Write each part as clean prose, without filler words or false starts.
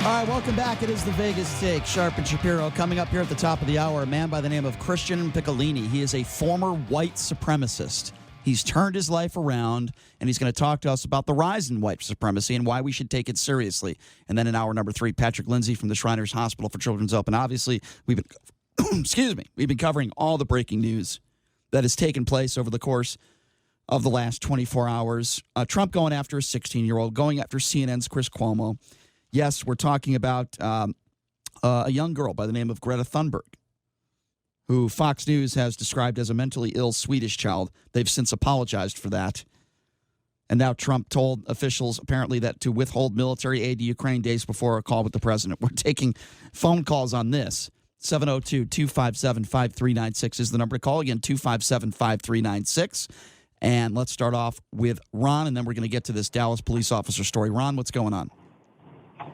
All right, welcome back. It is the Vegas Take. Sharp and Shapiro coming up here at the top of the hour. A man by the name of Christian Piccolini. He is a former white supremacist. He's turned his life around, and he's going to talk to us about the rise in white supremacy and why we should take it seriously. And then in hour number 3, Patrick Lindsay from the Shriners Hospital for Children's Open. Obviously, we've been we've been covering all the breaking news that has taken place over the course of the last 24 hours. Trump going after a 16-year-old, going after CNN's Chris Cuomo. Yes, we're talking about a young girl by the name of Greta Thunberg, who Fox News has described as a mentally ill Swedish child. They've since apologized for that. And now Trump told officials apparently that to withhold military aid to Ukraine days before a call with the president. We're taking phone calls on this. 702-257-5396 is the number to call. Again, 257-5396. And let's start off with Ron, and then we're going to get to this Dallas police officer story. Ron, what's going on?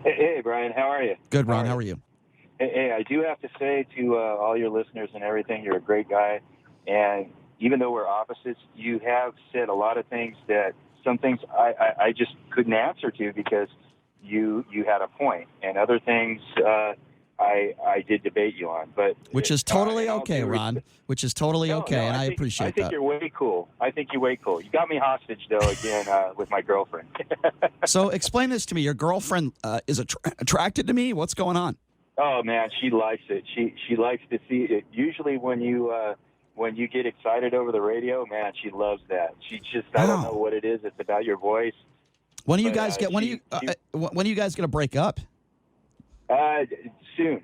Hey, Brian, how are you? Good, Ron. How are you? Hey, I do have to say to all your listeners and everything, you're a great guy. And even though we're opposites, you have said a lot of things that some things I just couldn't answer to because you had a point. And other things I did debate you on. But which is totally okay, Ron. Which is totally okay, and I appreciate that. I think you're way cool. You got me hostage, though, again, with my girlfriend. So explain this to me. Your girlfriend is attracted to me? What's going on? Oh, man, she likes it. She likes to see it. Usually when you get excited over the radio, man, she loves that. She just, I don't know what it is. It's about your voice. When do you guys get? When are you guys going to break up? Soon.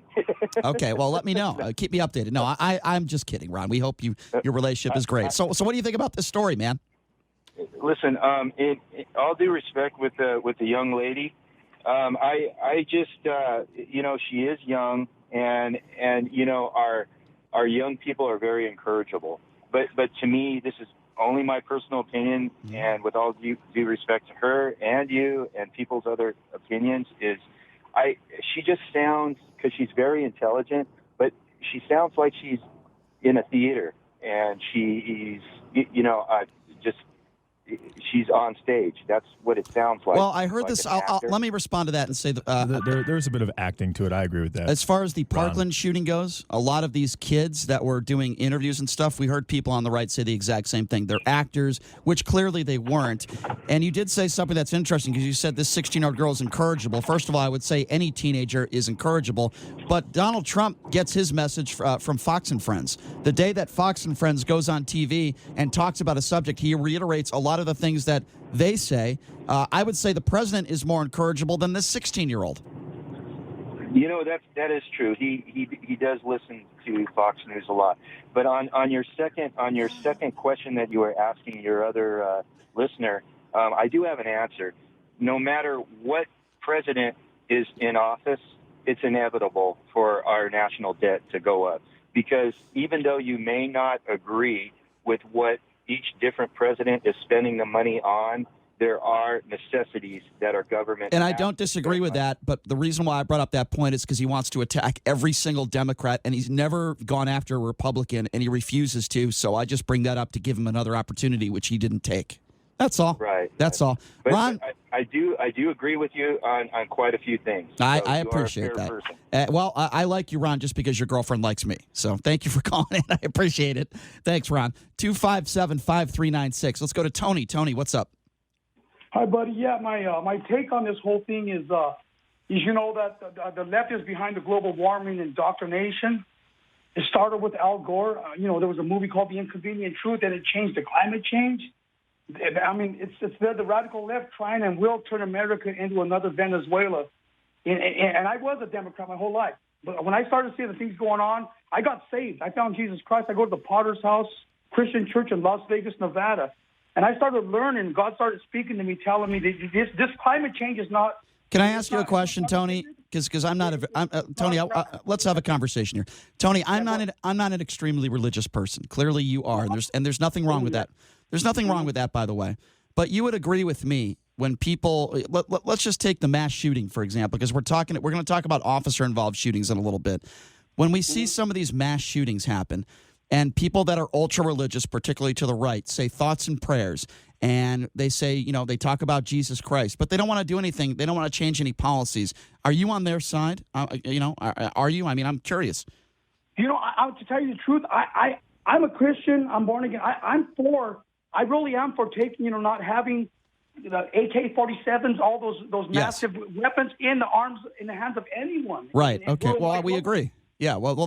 Okay, well, let me know. Keep me updated. No, I'm just kidding, Ron. We hope your relationship is great. So what do you think about this story, man? Listen, in all due respect with the young lady, I just she is young, and our young people are very encourageable. But to me, this is only my personal opinion, and with all due respect to her and you and people's other opinions, she just sounds, because she's very intelligent, but she sounds like she's in a theater, and she's on stage. That's what it sounds like. Well, I heard this. Let me respond to that and say there's a bit of acting to it. I agree with that. As far as the Parkland shooting goes, a lot of these kids that were doing interviews and stuff, we heard people on the right say the exact same thing. They're actors, which clearly they weren't. And you did say something that's interesting because you said this 16-year-old girl is incorrigible. First of all, I would say any teenager is incorrigible. But Donald Trump gets his message from Fox and Friends. The day that Fox and Friends goes on TV and talks about a subject, he reiterates a lot of the things that they say. I would say the president is more incorrigible than this 16-year-old. That is true. He does listen to Fox News a lot. But on your second question that you were asking your other listener, I do have an answer. No matter what president is in office, it's inevitable for our national debt to go up. Because even though you may not agree with what each different president is spending the money on, there are necessities that our government... And I don't disagree with that, but the reason why I brought up that point is because he wants to attack every single Democrat, and he's never gone after a Republican, and he refuses to, so I just bring that up to give him another opportunity, which he didn't take. That's all. Right. That's all. But Ron? I do agree with you on quite a few things. I appreciate that. Well, I like you, Ron, just because your girlfriend likes me. So thank you for calling in. I appreciate it. Thanks, Ron. 257-5396. Let's go to Tony. Tony, what's up? Hi, buddy. Yeah, my take on this whole thing is that the left is behind the global warming indoctrination. It started with Al Gore. There was a movie called The Inconvenient Truth, and it changed to climate change. I mean, it's the radical left trying and will turn America into another Venezuela. And I was a Democrat my whole life. But when I started seeing the things going on, I got saved. I found Jesus Christ. I go to the Potter's House Christian Church in Las Vegas, Nevada. And I started learning. God started speaking to me, telling me that this climate change is not... Can I ask you a question, Tony? Because I'm not Tony. Let's have a conversation here, Tony. I'm not an extremely religious person. Clearly, you are, and there's nothing wrong with that. There's nothing wrong with that, by the way. But you would agree with me when people let's just take the mass shooting, for example, because we're going to talk about officer-involved shootings in a little bit. When we see some of these mass shootings happen, And people that are ultra-religious, particularly to the right, say thoughts and prayers. And they say, they talk about Jesus Christ. But they don't want to do anything. They don't want to change any policies. Are you on their side? Are you? I mean, I'm curious. To tell you the truth, I'm a Christian. I'm born again. I really am for taking, not having the AK-47s, all those massive weapons in the hands of anyone. Right. Okay. Well, we agree. Yeah. Well,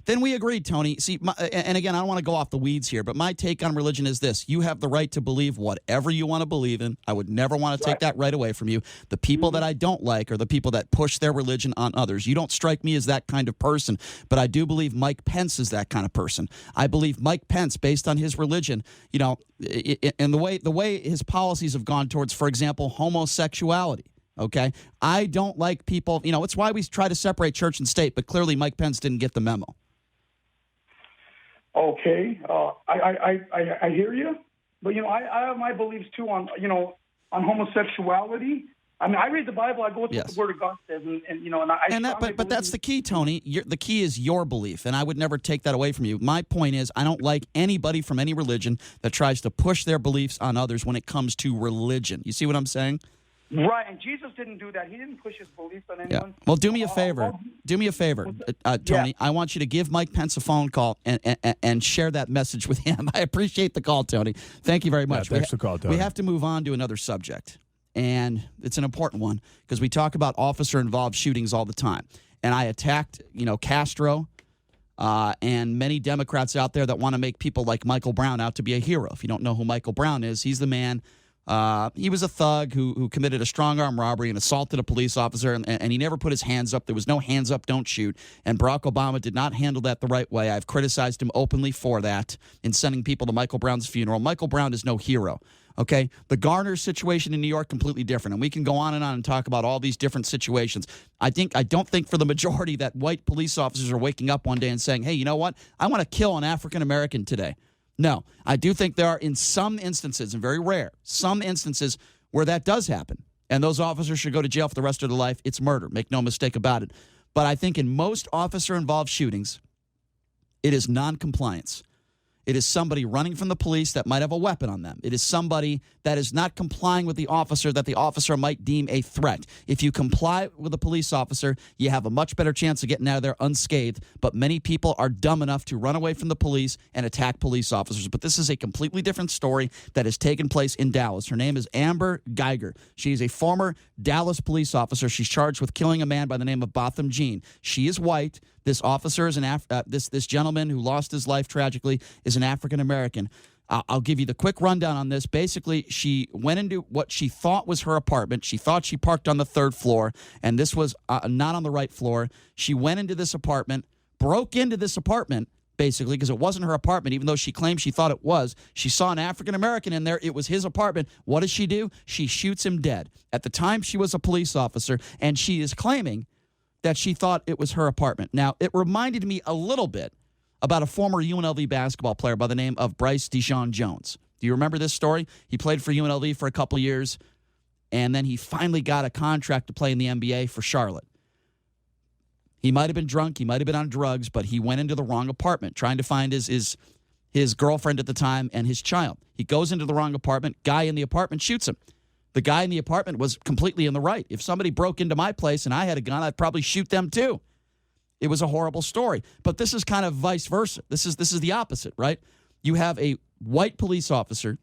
then we agreed, Tony. See, and again, I don't want to go off the weeds here, but my take on religion is this: you have the right to believe whatever you want to believe in. I would never want to take that right away from you. The people that I don't like are the people that push their religion on others. You don't strike me as that kind of person, but I do believe Mike Pence is that kind of person. I believe Mike Pence, based on his religion, and the way his policies have gone towards, for example, homosexuality. Okay, I don't like people. It's why we try to separate church and state. But clearly, Mike Pence didn't get the memo. Okay, I hear you, but I have my beliefs too on homosexuality. I mean, I read the Bible. I go with what the Word of God says, but that's the key, Tony. The key is your belief, and I would never take that away from you. My point is, I don't like anybody from any religion that tries to push their beliefs on others when it comes to religion. You see what I'm saying? Right, and Jesus didn't do that. He didn't push his beliefs on anyone. Yeah. Well, do me a favor. Tony. I want you to give Mike Pence a phone call and share that message with him. I appreciate the call, Tony. Thank you very much. Thanks for the call, Tony. We have to move on to another subject, and it's an important one because we talk about officer-involved shootings all the time. And I attacked, Castro and many Democrats out there that want to make people like Michael Brown out to be a hero. If you don't know who Michael Brown is, he's the man. He was a thug who committed a strong-arm robbery and assaulted a police officer, and he never put his hands up. There was no hands up, don't shoot. And Barack Obama did not handle that the right way. I've criticized him openly for that in sending people to Michael Brown's funeral. Michael Brown is no hero, okay? The Garner situation in New York, completely different. And we can go on and talk about all these different situations. I don't think for the majority that white police officers are waking up one day and saying, hey, you know what? I want to kill an African-American today. No, I do think there are, in some instances, and very rare, some instances where that does happen. And those officers should go to jail for the rest of their life. It's murder. Make no mistake about it. But I think in most officer-involved shootings, it is noncompliance. It is somebody running from the police that might have a weapon on them. It is somebody that is not complying with the officer that the officer might deem a threat. If you comply with a police officer, you have a much better chance of getting out of there unscathed. But many people are dumb enough to run away from the police and attack police officers. But this is a completely different story that has taken place in Dallas. Her name is Amber Guyger. She is a former Dallas police officer. She's charged with killing a man by the name of Botham Jean. She is white. This officer is this gentleman who lost his life tragically is an African-American. I'll give you the quick rundown on this. Basically, she went into what she thought was her apartment. She thought she parked on the third floor, and this was not on the right floor. She went into this apartment, broke into this apartment, basically, because it wasn't her apartment, even though she claimed she thought it was. She saw an African-American in there. It was his apartment. What does she do? She shoots him dead. At the time, she was a police officer, and she is claiming that she thought it was her apartment. Now, it reminded me a little bit about a former UNLV basketball player by the name of Bryce Deshaun Jones. Do you remember this story? He played for UNLV for a couple years, and then he finally got a contract to play in the NBA for Charlotte. He might have been drunk, he might have been on drugs, but he went into the wrong apartment trying to find his girlfriend at the time and his child. He goes into the wrong apartment. Guy in the apartment shoots him. The guy in the apartment was completely in the right. If somebody broke into my place and I had a gun, I'd probably shoot them too. It was a horrible story. But this is kind of vice versa. This is the opposite, right? You have a white police officer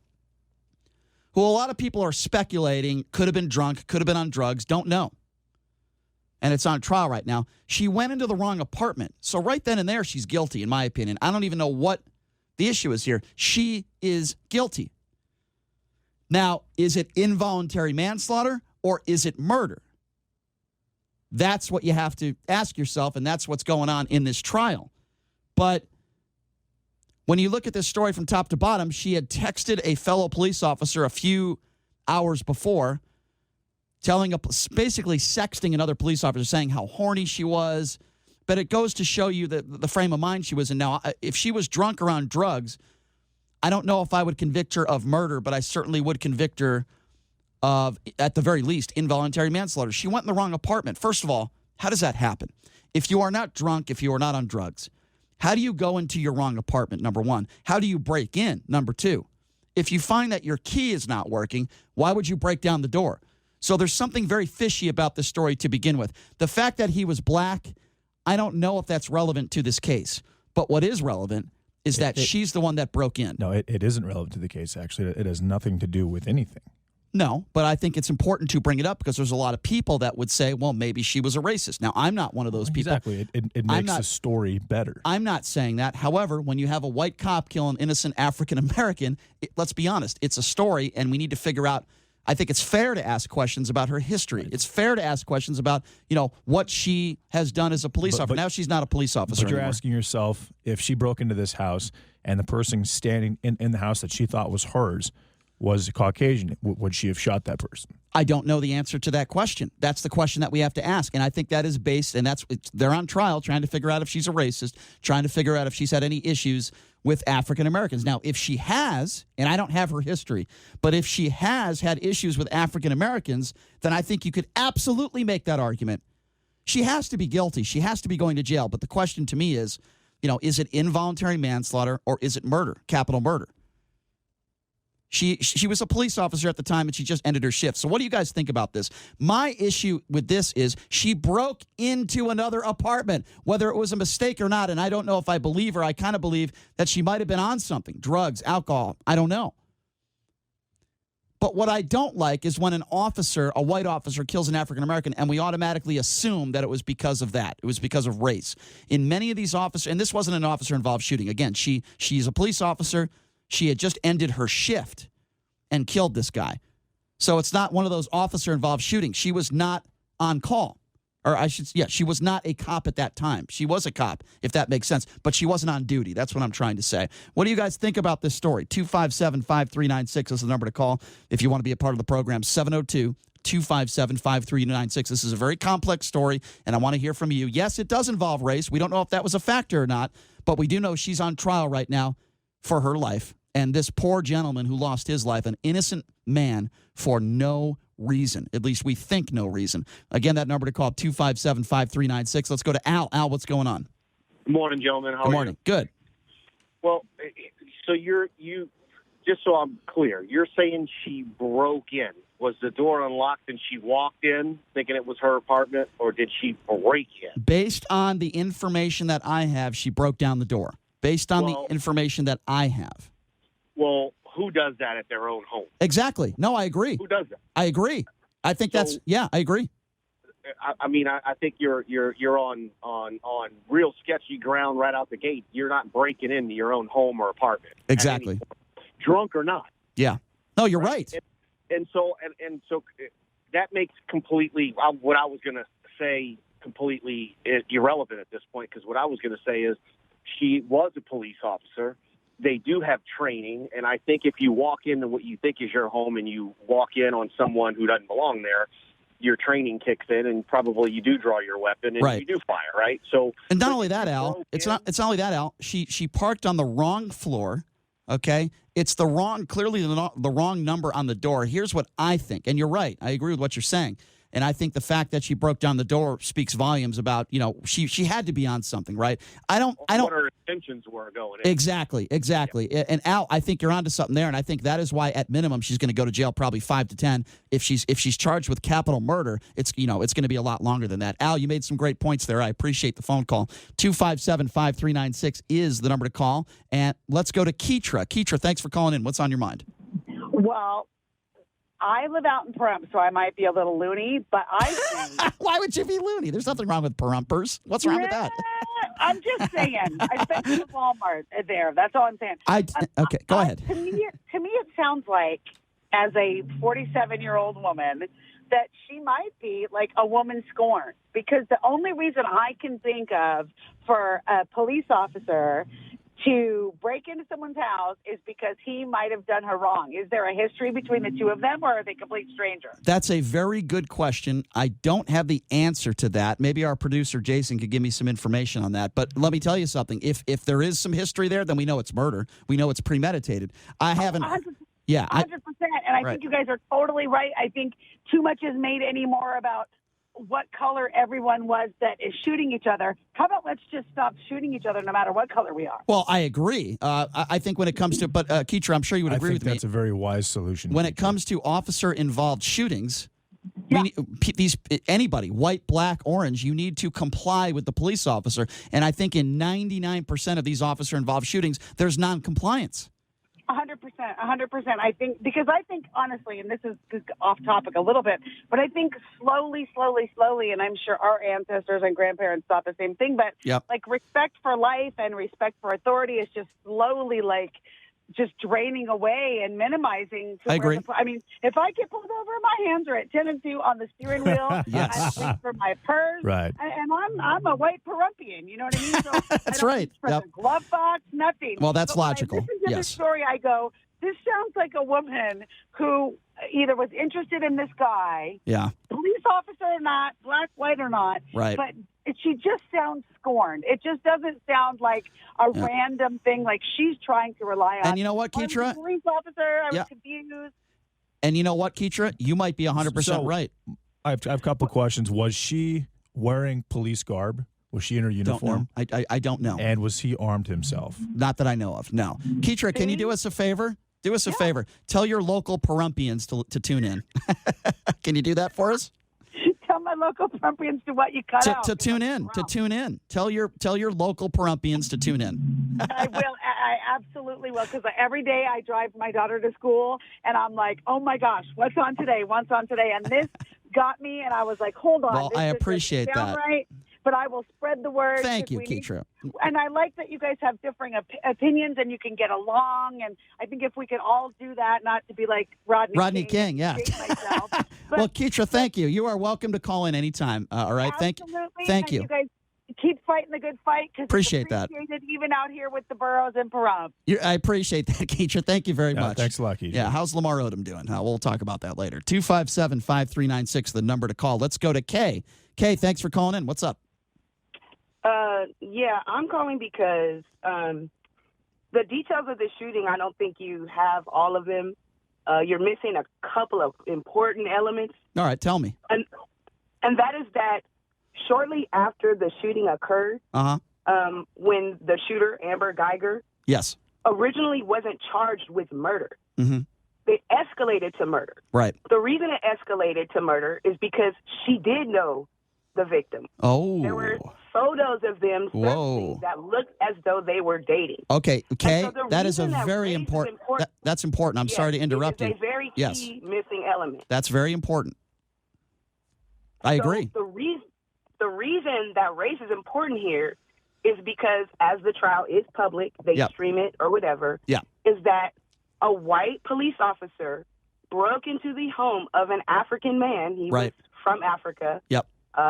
who a lot of people are speculating could have been drunk, could have been on drugs, don't know. And it's on trial right now. She went into the wrong apartment. So right then and there, she's guilty, in my opinion. I don't even know what the issue is here. She is guilty. Now, is it involuntary manslaughter or is it murder? That's what you have to ask yourself, and that's what's going on in this trial. But when you look at this story from top to bottom, she had texted a fellow police officer a few hours before, basically sexting another police officer, saying how horny she was. But it goes to show you the frame of mind she was in. Now, if she was drunk or on drugs, I don't know if I would convict her of murder, but I certainly would convict her of, at the very least, involuntary manslaughter. She went in the wrong apartment. First of all, how does that happen? If you are not drunk, if you are not on drugs, How do you go into your wrong apartment, number one? How do you break in, number two? If you find that your key is not working, why would you break down the door? So there's something very fishy about this story to begin with. The fact that he was black, I don't know if that's relevant to this case. But what is relevant is that she's the one that broke in. No, it isn't relevant to the case, actually. It has nothing to do with anything. No, but I think it's important to bring it up because there's a lot of people that would say, well, maybe she was a racist. Now, I'm not one of those people. Exactly. It makes the story better. I'm not saying that. However, when you have a white cop kill an innocent African-American, let's be honest, it's a story, and we need to figure out. I think it's fair to ask questions about her history. It's fair to ask questions about, what she has done as a police officer. Now she's not a police officer But you're anymore. asking yourself, if she broke into this house and the person standing in the house that she thought was hers was Caucasian, would she have shot that person? I don't know the answer to that question. That's the question that we have to ask. And I think that is based, and they're on trial trying to figure out if she's a racist, trying to figure out if she's had any issues with African Americans. Now, if she has, and I don't have her history, but if she has had issues with African Americans, then I think you could absolutely make that argument. She has to be guilty. She has to be going to jail. But the question to me is, is it involuntary manslaughter or is it murder, capital murder? She was a police officer at the time, and she just ended her shift. So what do you guys think about this? My issue with this is she broke into another apartment, whether it was a mistake or not, and I don't know if I believe her. I kind of believe that she might have been on something, drugs, alcohol. I don't know. But what I don't like is when a white officer, kills an African-American, and we automatically assume that it was because of that. It was because of race. In many of these officers, and this wasn't an officer-involved shooting. Again, she's a police officer. She had just ended her shift and killed this guy. So it's not one of those officer-involved shootings. She was not on call. She was not a cop at that time. She was a cop, if that makes sense, but she wasn't on duty. That's what I'm trying to say. What do you guys think about this story? 257-5396 is the number to call if you want to be a part of the program. 702-257-5396. This is a very complex story, and I want to hear from you. Yes, it does involve race. We don't know if that was a factor or not, but we do know she's on trial right now for her life. And this poor gentleman who lost his life, an innocent man, for no reason. At least we think no reason. Again, that number to call, 257-5396. Let's go to Al. Al, what's going on? Good morning, gentlemen. How Good are morning. you? Good. Well, so you just so I'm clear, you're saying she broke in. Was the door unlocked and she walked in thinking it was her apartment, or did she break in? Based on the information that I have, she broke down the door. Based on the information that I have. Well, who does that at their own home? Exactly. No, I agree. Who does that? I agree. I think I agree. I mean, I think you're on real sketchy ground right out the gate. You're not breaking into your own home or apartment. Exactly. Drunk or not. Yeah. No, you're right. And so that makes completely what I was going to say completely irrelevant at this point, because what I was going to say is she was a police officer. They do have training, and I think if you walk into what you think is your home and you walk in on someone who doesn't belong there, your training kicks in, and probably you do draw your weapon and you do fire, right? So, and not only that, Al, it's not only that, Al. She parked on the wrong floor. Okay, it's clearly the wrong number on the door. Here's what I think, and you're right. I agree with what you're saying. And I think the fact that she broke down the door speaks volumes about, she had to be on something, right? I don't. What her intentions were going in. Exactly. Yeah. And Al, I think you're onto something there, and I think that is why, at minimum, she's going to go to jail probably 5 to 10. If she's charged with capital murder, it's going to be a lot longer than that. Al, you made some great points there. I appreciate the phone call. 257-5396 is the number to call, and let's go to Keetra. Keetra, thanks for calling in. What's on your mind? Well, I live out in Pahrump, so I might be a little loony, but I think... Why would you be loony? There's nothing wrong with Pahrumpers. What's wrong with that? I'm just saying. I spent at Walmart there. That's all I'm saying. Okay, go ahead. To me, it sounds like, as a 47-year-old woman, that she might be like a woman scorned, because the only reason I can think of for a police officer to break into someone's house is because he might have done her wrong. Is there a history between the two of them, or are they complete strangers? That's a very good question. I don't have the answer to that. Maybe our producer, Jason, could give me some information on that. But let me tell you something. If there is some history there, then we know it's murder. We know it's premeditated. I haven't... 100%. Yeah. 100%. And I think you guys are totally right. I think too much is made anymore about what color everyone was that is shooting each other. How about let's just stop shooting each other no matter what color we are? Well, I agree. I think when it comes to, but Keitra, I'm sure you would agree with me. That's a very wise solution. When it comes to officer-involved shootings, anybody, white, black, orange, you need to comply with the police officer. And I think in 99% of these officer-involved shootings, there's non-compliance. 100%. I think, honestly, and this is off topic a little bit, but I think slowly, and I'm sure our ancestors and grandparents thought the same thing, but like respect for life and respect for authority is just slowly just draining away and minimizing. I agree. If I get pulled over, my hands are at 10 and 2 on the steering wheel. Yes. I reach for my purse. Right. And I'm a white Perumpian. You know what I mean? So That's I don't right. reach for the glove box, nothing. Well, that's but logical. When I listen to this story, I go, this sounds like a woman who either was interested in this guy, police officer or not, black, white or not, right. but she just sounds scorned. It just doesn't sound like a random thing, like she's trying to rely on. And you know what, Keitra? Police officer, I was confused. And you know what, Keitra? You might be 100% right. I have a couple of questions. Was she wearing police garb? Was she in her uniform? I don't know. And was he armed himself? Not that I know of, no. Keitra, can you do us a favor? Do us a favor. Tell your local Perumpians to tune in. Can you do that for us? Tell my local Perumpians to what you cut out. To tune in. To tune in. Tell your local Perumpians to tune in. I will. I absolutely will. Because every day I drive my daughter to school, and I'm like, oh my gosh, what's on today? What's on today? And this got me, and I was like, hold on. Well, I appreciate that. Right, but I will spread the word. Thank you, Keitra. And I like that you guys have differing opinions and you can get along. And I think if we could all do that, not to be like Rodney King, yeah. But, well, Keitra, thank you. You are welcome to call in anytime. All right, absolutely. Thank you. You guys keep fighting the good fight. Appreciate that. Even out here with the boroughs and Pahrump. I appreciate that, Keitra. Thank you very much. Thanks a lot, Keitra. Yeah, how's Lamar Odom doing? We'll talk about that later. 257-5396, the number to call. Let's go to Kay. Kay, thanks for calling in. What's up? Yeah, I'm calling because the details of the shooting, I don't think you have all of them. You're missing a couple of important elements. All right, tell me. And that is that shortly after the shooting occurred, when the shooter, Amber Guyger, originally wasn't charged with murder. Mm-hmm. It escalated to murder. Right. The reason it escalated to murder is because she did know the victim. Oh. There were photos of them that looked as though they were dating. Okay, so that is a very important. That's important. I'm sorry to interrupt you. It's a very key missing element. That's very important. I agree. The reason that race is important here is because as the trial is public, they stream it or whatever, is that a white police officer broke into the home of an African man. He was from Africa.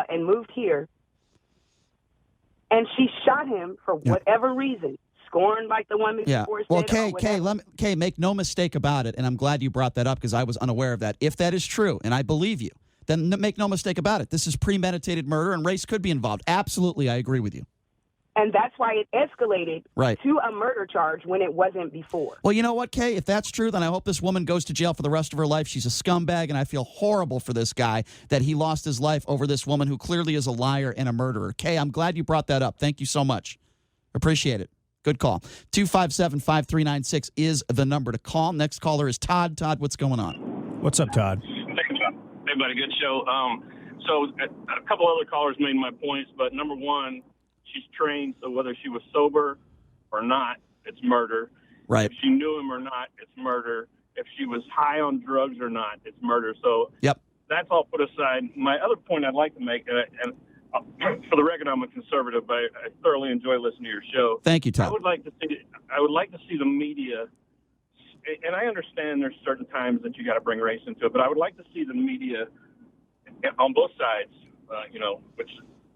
And moved here, and she shot him for whatever reason, scorned like the one before. Well, Kay, make no mistake about it, and I'm glad you brought that up because I was unaware of that. If that is true, and I believe you, then make no mistake about it. This is premeditated murder, and race could be involved. Absolutely, I agree with you. And that's why it escalated to a murder charge when it wasn't before. Well, you know what, Kay? If that's true, then I hope this woman goes to jail for the rest of her life. She's a scumbag, and I feel horrible for this guy that he lost his life over this woman who clearly is a liar and a murderer. Kay, I'm glad you brought that up. Thank you so much. Appreciate it. Good call. 257-5396 is the number to call. Next caller is Todd. Todd, what's going on? What's up, Todd? Hey, buddy. Good show. So a couple other callers made my points, but number one, she's trained, so whether she was sober or not, it's murder. Right. If she knew him or not, it's murder. If she was high on drugs or not, it's murder. So that's all put aside. My other point I'd like to make, and for the record, I'm a conservative, but I thoroughly enjoy listening to your show. Thank you, Todd. I would like to see the media, and I understand there's certain times that you got to bring race into it, but I would like to see the media on both sides, which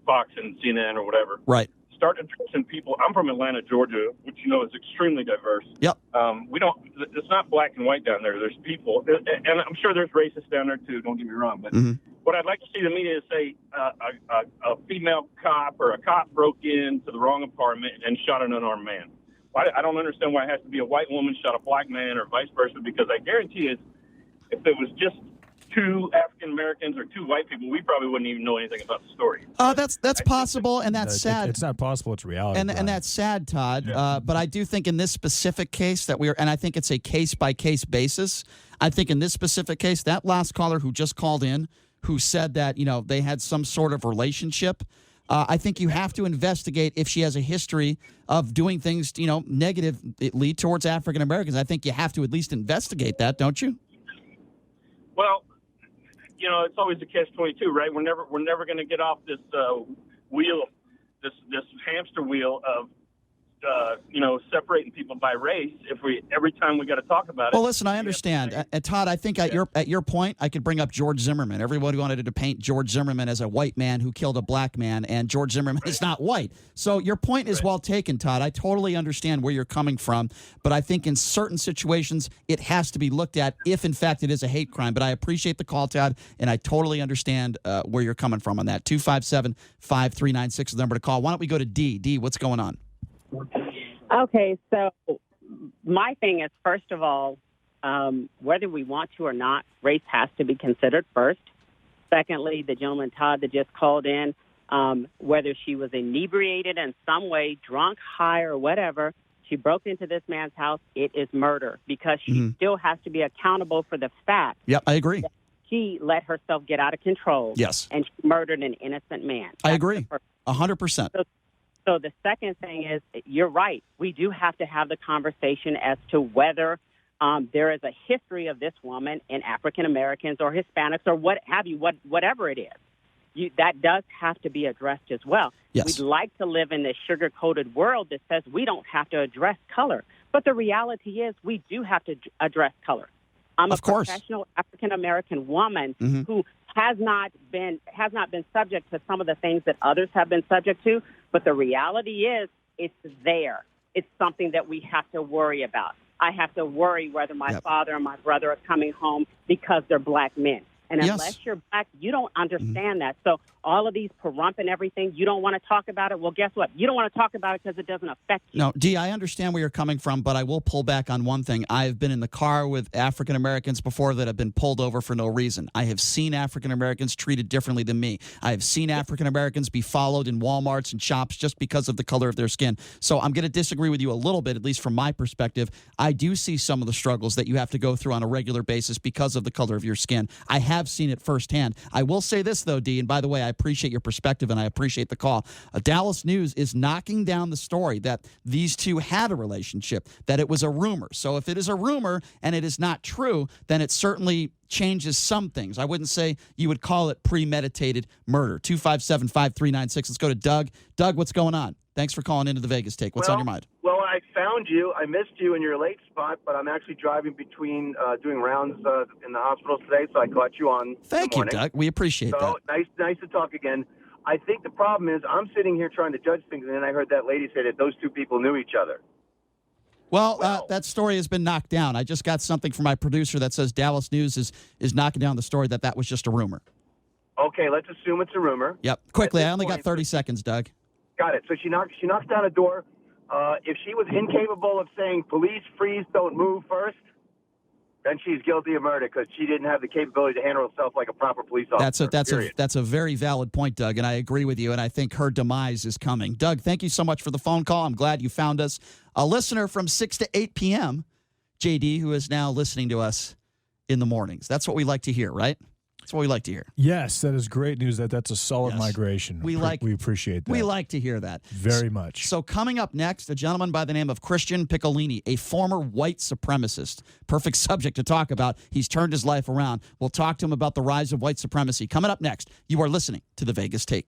Fox and CNN or whatever. Right. Start addressing people. I'm from Atlanta, Georgia, which is extremely diverse. Yep. It's not black and white down there. There's people, and I'm sure there's racists down there too. Don't get me wrong, but what I'd like to see the media say, a female cop or a cop broke into the wrong apartment and shot an unarmed man. I don't understand why it has to be a white woman shot a black man or vice versa, because I guarantee it, if it was just two African Americans or two white people, we probably wouldn't even know anything about the story. That's possible, and that's sad. It's not possible. It's reality. And that's sad, Todd. Yeah. But I do think in this specific case and I think it's a case-by-case basis. I think in this specific case, that last caller who just called in, who said that, they had some sort of relationship, I think you have to investigate if she has a history of doing things, negatively towards African Americans. I think you have to at least investigate that, don't you? Well, it's always a catch-22, right? We're never going to get off this wheel, this hamster wheel of separating people by race. Every time we got to talk about it. Well, listen, I understand, and Todd, I think at your point, I could bring up George Zimmerman. Everybody wanted to paint George Zimmerman as a white man who killed a black man, and George Zimmerman is not white. So your point is well taken, Todd. I totally understand where you're coming from, but I think in certain situations it has to be looked at if, in fact, it is a hate crime. But I appreciate the call, Todd, and I totally understand where you're coming from on that. 257-5396 is the number to call. Why don't we go to D? D, what's going on? Okay, so my thing is, first of all, whether we want to or not, race has to be considered first. Secondly, the gentleman, Todd, that just called in, whether she was inebriated in some way, drunk, high, or whatever, she broke into this man's house, it is murder because she still has to be accountable for the fact. Yep, I agree. That she let herself get out of control. Yes. And she murdered an innocent man. I agree, 100%. So the second thing is, you're right. We do have to have the conversation as to whether there is a history of this woman in African Americans or Hispanics or what have you, whatever it is. That does have to be addressed as well. Yes. We'd like to live in this sugar-coated world that says we don't have to address color. But the reality is we do have to address color. I'm a professional African American woman who has not been subject to some of the things that others have been subject to. But the reality is it's there. It's something that we have to worry about. I have to worry whether my father and my brother are coming home because they're black men. And unless you're black, you don't understand that. So all of these perump and everything, you don't want to talk about it. Well, guess what? You don't want to talk about it because it doesn't affect you. No, Dee, I understand where you're coming from, but I will pull back on one thing. I've been in the car with African Americans before that have been pulled over for no reason. I have seen African Americans treated differently than me. I have seen African Americans be followed in Walmarts and shops just because of the color of their skin. So I'm going to disagree with you a little bit, at least from my perspective. I do see some of the struggles that you have to go through on a regular basis because of the color of your skin. I have seen it firsthand. I will say this, though, Dee, and by the way, I appreciate your perspective and I appreciate the call. Dallas News is knocking down the story that these two had a relationship, that it was a rumor. So if it is a rumor and it is not true, then it certainly changes some things. I wouldn't say you would call it premeditated murder. 257-5396. Let's go to Doug. Doug, what's going on? Thanks for calling into the Vegas Take. What's on your mind? Well, I found you. I missed you in your late spot, but I'm actually driving between doing rounds in the hospital today, so I caught you on. Thank you, Doug. We appreciate that. Nice to talk again. I think the problem is I'm sitting here trying to judge things, and then I heard that lady say that those two people knew each other. Well, that story has been knocked down. I just got something from my producer that says Dallas News is knocking down the story that was just a rumor. Okay, let's assume it's a rumor. Yep. Quickly, I only got 30 seconds, Doug. Got it. So she knocks down a door. If she was incapable of saying, police, freeze, don't move first, then she's guilty of murder because she didn't have the capability to handle herself like a proper police officer. That's a very valid point, Doug, and I agree with you, and I think her demise is coming. Doug, thank you so much for the phone call. I'm glad you found us. A listener from 6 to 8 p.m., JD, who is now listening to us in the mornings. That's what we like to hear, right? That's what we like to hear. Yes, that is great news. That's a solid migration. We appreciate that. We like to hear that. Very much. So coming up next, a gentleman by the name of Christian Piccolini, a former white supremacist. Perfect subject to talk about. He's turned his life around. We'll talk to him about the rise of white supremacy. Coming up next, you are listening to The Vegas Take.